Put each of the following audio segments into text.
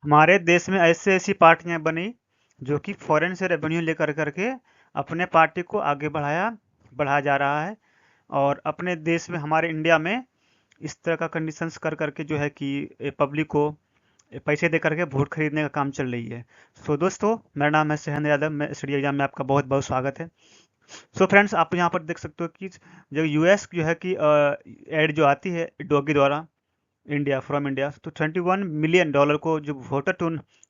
हमारे देश में ऐसी ऐसी पार्टियां बनी जो कि फॉरेन से रेवेन्यू लेकर करके अपने पार्टी को आगे बढ़ाया जा रहा है। और अपने देश में, हमारे इंडिया में, इस तरह का कंडीशंस कर करके जो है कि पब्लिक को पैसे दे करके वोट खरीदने का काम चल रही है। सो दोस्तों, मेरा नाम है शहन यादव। मैं स्टडी एग्जाम में आपका बहुत बहुत स्वागत है। सो फ्रेंड्स, आप यहाँ पर देख सकते हो कि जो यूएस जो है कि एड जो आती है डॉगी द्वारा, इंडिया फ्रॉम इंडिया, तो $21 मिलियन को जो voter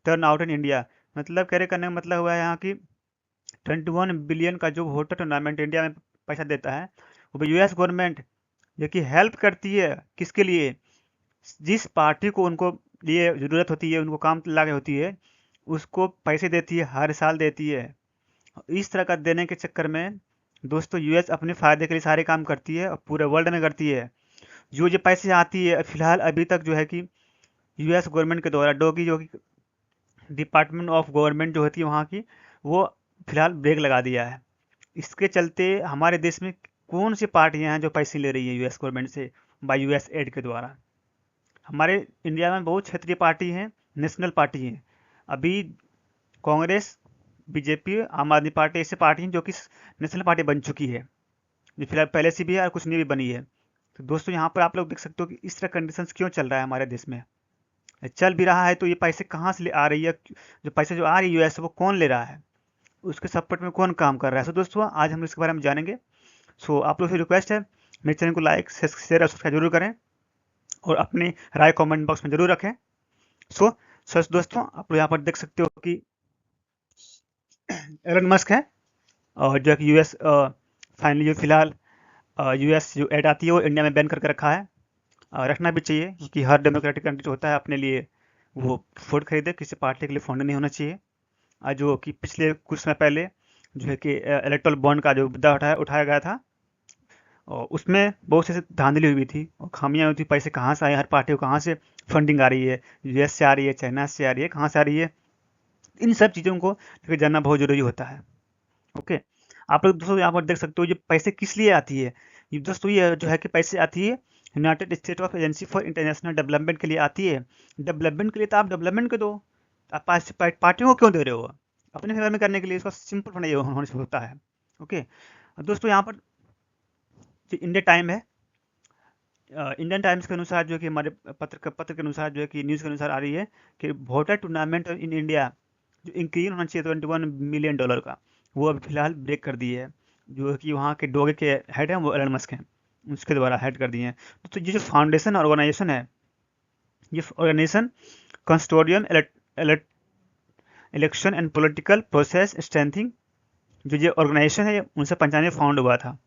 turn out in India, मतलब कहने करने का मतलब हुआ है यहाँ की 21 बिलियन का जो वोटर टूर्नामेंट इंडिया में पैसा देता है, वो यूएस गवर्नमेंट जो कि हेल्प करती है किसके लिए, जिस पार्टी को उनको लिए ज़रूरत होती है, उनको काम लागे होती है, उसको पैसे देती है, हर साल देती है। इस तरह का देने के चक्कर में दोस्तों यूएस अपने फायदे के लिए सारे काम करती है और पूरे वर्ल्ड में करती है। जो पैसे आती है फिलहाल अभी तक जो है कि यूएस गवर्नमेंट के द्वारा डोगी जो कि डिपार्टमेंट ऑफ गवर्नमेंट जो होती है वहाँ की, वो फिलहाल ब्रेक लगा दिया है। इसके चलते हमारे देश में कौन सी पार्टियां हैं जो पैसे ले रही है यूएस गवर्नमेंट से बाय यूएस एड के द्वारा? हमारे इंडिया में बहुत क्षेत्रीय पार्टी हैं, नेशनल पार्टी हैं। अभी कांग्रेस, बीजेपी, आम आदमी पार्टी ऐसी पार्टी हैं जो कि नेशनल पार्टी बन चुकी है, जो फिलहाल पहले से भी है और कुछ नहीं भी बनी है। तो दोस्तों, यहाँ पर आप लोग देख सकते हो कि इस तरह कंडीशंस क्यों चल रहा है हमारे देश में। चल भी रहा है तो ये पैसे कहाँ से आ रही है, जो पैसे जो आ रही है यूएस से, वो कौन ले रहा है, उसके सपोर्ट में कौन काम कर रहा है। सो दोस्तों, आज हम इसके बारे में जानेंगे। सो आप लोग से रिक्वेस्ट है, मेरे चैनल को लाइक शेयर और सब्सक्राइब जरूर करें और अपनी राय कमेंट बॉक्स में जरूर रखें। सो दोस्तों, आप लोग यहाँ पर देख सकते हो कि एलन मस्क है, और जो कि यूएस फाइनली जो फिलहाल यूएस जो एड आती है वो इंडिया में बैन करके रखा है। रखना भी चाहिए, क्योंकि हर डेमोक्रेटिक कंट्री होता है अपने लिए वो वोट खरीदे, किसी पार्टी के लिए फंड नहीं होना चाहिए। जो कि पिछले कुछ समय पहले जो है कि इलेक्टोरल बॉन्ड का जो मुद्दा उठाया गया था, और उसमें बहुत से धांधली हुई थी और खामियां हुई थी। पैसे कहाँ से आए, हर पार्टी को कहाँ से फंडिंग आ रही है, यूएस से आ रही है, चाइना से आ रही है, कहाँ से आ रही है, इन सब चीज़ों को लेकर जानना बहुत जरूरी होता है। ओके, आप लोग दोस्तों यहाँ पर देख सकते हो ये पैसे किस लिए आती है। ये दोस्तों ये जो है कि पैसे आती है United state of agency for international development के लिए आती है। डेवलपमेंट के लिए तो आप डेवलपमेंट के दो, आप पार्टियों को क्यों दे रहे हो? अपने फेवर में करने के लिए इसका सिंपल फंड ये होने से होता है। ओके दोस्तों, यहाँ पर जो इंडिया टाइम है, इंडियन टाइम्स के अनुसार जो कि हमारे पत्र के अनुसार जो है कि न्यूज़ के अनुसार आ रही है कि वोटर टूर्नामेंट इन इंडिया जो इंक्रीज होना चाहिए $21 मिलियन का, वो अभी फिलहाल ब्रेक कर दिए है। जो कि वहाँ के डोगे के हेड हैं वो एलन मस्क हैं, उसके द्वारा हेड कर दिए हैं। तो ये जो फाउंडेशन ऑर्गेनाइजेशन है, ये organization consortium election and political process strengthening, जो ये ऑर्गेनाइजेशन है, ये 1995 में फाउंड हुआ था।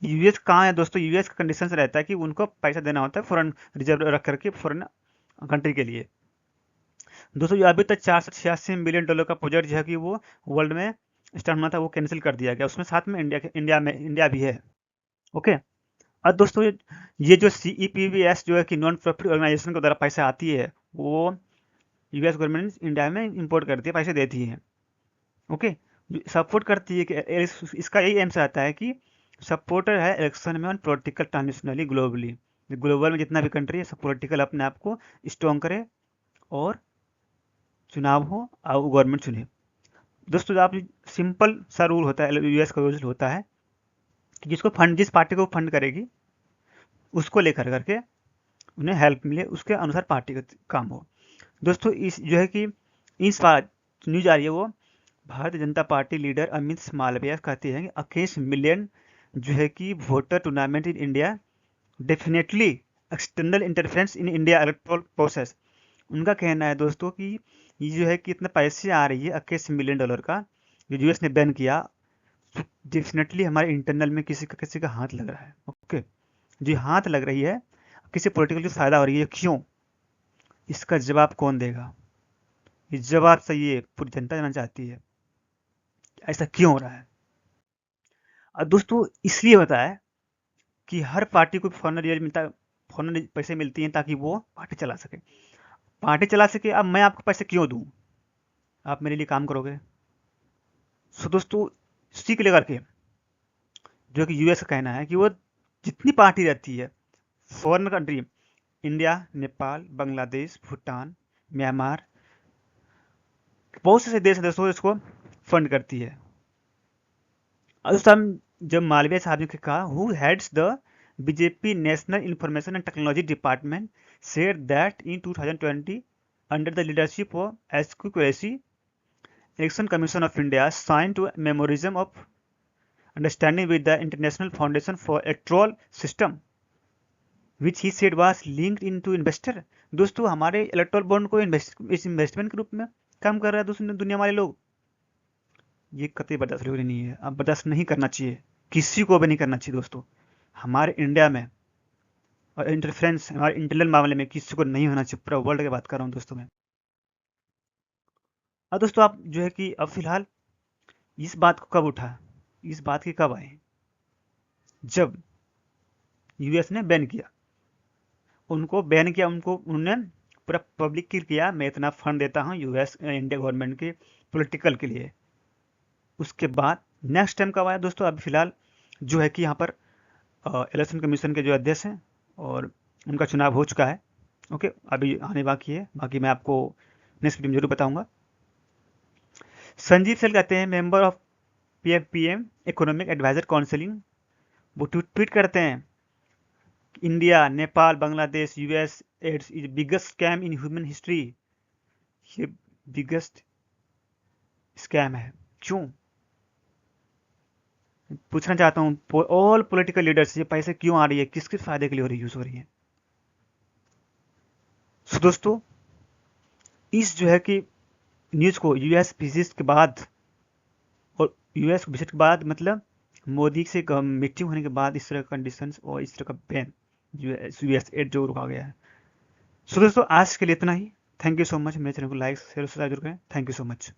यूएस कहाँ है दोस्तों? यूएस का कंडीशन रहता है कि उनको पैसा देना होता है फॉरेन रिजर्व रख करके फॉरेन कंट्री के लिए। दोस्तों, ये अभी तक $486 मिलियन का प्रोजेक्ट जो है कि वो वर्ल्ड में स्टार्ट होना था, वो कैंसिल कर दिया गया। उसमें साथ में इंडिया भी है। ओके, और दोस्तों ये जो CEPVS जो है कि नॉन प्रॉफिट ऑर्गेनाइजेशन के द्वारा पैसा आती है, वो यूएस गवर्नमेंट इंडिया में इंपोर्ट करती है, पैसे देती है। ओके, सपोर्ट करती है कि इसका यही एम से आता है कि सपोर्टर है इलेक्शन में ऑन पॉलिटिकल ट्रांजिशनली ग्लोबली, ग्लोबल में जितना भी कंट्री है सब पॉलिटिकल अपने आप को स्ट्रॉन्ग करे और चुनाव हो और गवर्नमेंट चुने। दोस्तों, आप सिंपल सा रूल होता है, यूएस का रूल होता है कि जिस पार्टी को फंड करेगी उसको लेकर करके उन्हें हेल्प मिले, उसके अनुसार पार्टी का काम हो। दोस्तों, इस जो है कि इस बार न्यूज आ रही है, वो भारतीय जनता पार्टी लीडर अमित मालविया कहते हैं कि 21 मिलियन जो है कि voter tournament in India definitely external interference in India electoral process. उनका कहना है दोस्तों कि ये जो है कि इतने पैसे आ रही है $21 मिलियन का, जो यूएस ने बैन किया, डेफिनेटली हमारे इंटरनल में किसी का हाथ लग रहा है। ओके, जी हाथ लग रही है, किसी पॉलिटिकल की फायदा हो रही है, क्यों? इसका जवाब कौन देगा? ये जवाब चाहिए, पूरी जनता जानना चाहती है ऐसा क्यों हो रहा है। और दोस्तों, इसलिए होता है कि हर पार्टी को फॉरन रिजल्ट मिलता है, फॉरन पैसे मिलती हैं ताकि वो पार्टी चला सके। अब मैं आपको पैसे क्यों दूं? आप मेरे लिए काम करोगे। सो दोस्तों, इसी को लेकर के जो कि यूएस का कहना है कि वो जितनी पार्टी रहती है foreign country, India, Nepal, Bangladesh, Bhutan, Myanmar, बहुत से देश हैं दोस्तों इसको फंड करती है। और दोस्तों हम जब मालवीय साहब ने कहा who heads the BJP national information and technology department said that in 2020 under the leadership of SQ Qureshi, Election Commission of India signed to a memorandum of understanding with the International Foundation for Electoral System which he said was linked into investor। दोस्तों हमारे erectile bond को investment के रूप में काम कर रहा है दोस्तों दुनिया वाले लोग। ये कतई बर्दाश्त योग्य नहीं है, अब बर्दाश्त नहीं करना चाहिए, किसी को भी नहीं करना चाहिए दोस्तों। हमारे इंडिया में और इंटरफ्रेंस हमारे इंटरनल मामले में किसी को नहीं होना चाहिए, पूरा वर्ल्ड की बात कर रहा हूँ दोस्तों मैं। अब दोस्तों आप जो है कि अब फिलहाल इस बात को कब उठा, इस बात की कब आए, जब यूएस ने बैन किया, उनको बैन किया, उनको उन्होंने पूरा पब्लिक किया मैं इतना फंड देता हूँ यूएस इंडिया गवर्नमेंट के पॉलिटिकल के लिए। उसके बाद नेक्स्ट टाइम कब आया दोस्तों, अभी फिलहाल जो है कि यहाँ पर इलेक्शन कमीशन के जो अध्यक्ष हैं और उनका चुनाव हो चुका है। ओके, अभी आने बाकी है, बाकी मैं आपको नेक्स्ट वीडियो में जरूर बताऊंगा। संजीव सेल कहते हैं member of PM economic advisor counselling, वो ट्वीट करते हैं India, Nepal, Bangladesh, US aids is biggest scam in human history. ये बिगेस्ट स्कैम है, क्यों पूछना चाहता हूँ ऑल पॉलिटिकल लीडर्स, ये पैसे क्यों आ रही है, किसके फायदे के लिए हो रही यूज हो रही है। सो दोस्तों इस जो है कि न्यूज को यूएस विजिट के बाद और यूएस विजिट के बाद मतलब मोदी से मीटिंग होने के बाद इस तरह का कंडीशंस और इस तरह का बैन यूएस एड जो रुका गया है। सो दोस्तों आज के लिए इतना ही। थैंक यू सो मच, मेरे चैनल को लाइक शेयर सब्सक्राइब जरूर करें। Thank you so much.